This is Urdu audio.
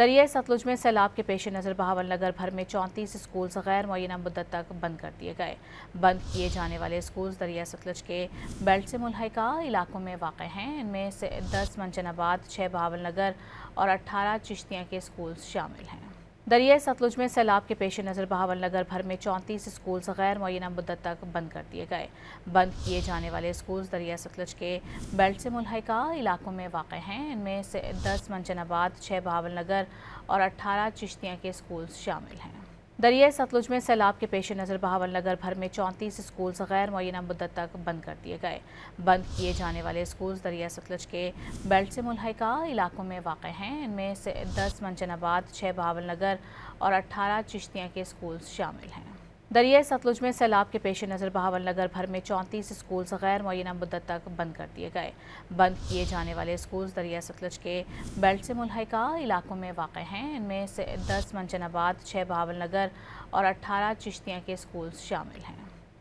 دریائے ستلج میں سیلاب کے پیش نظر بہاول نگر بھر میں 34 اسکولز غیر معینہ مدت تک بند کر دیے گئے۔ بند کیے جانے والے اسکولز دریائے ستلج کے بیلٹ سے ملحقہ علاقوں میں واقع ہیں۔ ان میں سے 10 منجن آباد، 6 بہاول نگر اور 18 چشتیاں کے اسکولز شامل ہیں۔ دریائے ستلج میں سیلاب کے پیش نظر بہاول نگر بھر میں 34 اسکولز غیر معینہ مدت تک بند کر دیے گئے۔ بند کیے جانے والے اسکولز دریائے ستلج کے بیلٹ سے ملحقہ علاقوں میں واقع ہیں۔ ان میں سے 10 منجن آباد، 6 بہاول نگر اور 18 چشتیاں کے اسکولز شامل ہیں۔ دریائے ستلج میں سیلاب کے پیش نظر بہاول نگر بھر میں 34 اسکولز غیر معینہ مدت تک بند کر دیے گئے۔ بند کیے جانے والے اسکولز دریائے ستلج کے بیلٹ سے ملحقہ علاقوں میں واقع ہیں۔ ان میں سے 10 منجن آباد، 6 بہاول نگر اور 18 چشتیاں کے اسکولز شامل ہیں۔ دریائے ستلج میں سیلاب کے پیش نظر بہاول نگر بھر میں 34 اسکولز غیر معینہ مدت تک بند کر دیے گئے۔ بند کیے جانے والے اسکولز دریائے ستلج کے بیلٹ سے ملحقہ علاقوں میں واقع ہیں۔ ان میں سے 10 منجن آباد، 6 بہاول نگر اور 18 چشتیاں کے اسکولز شامل ہیں۔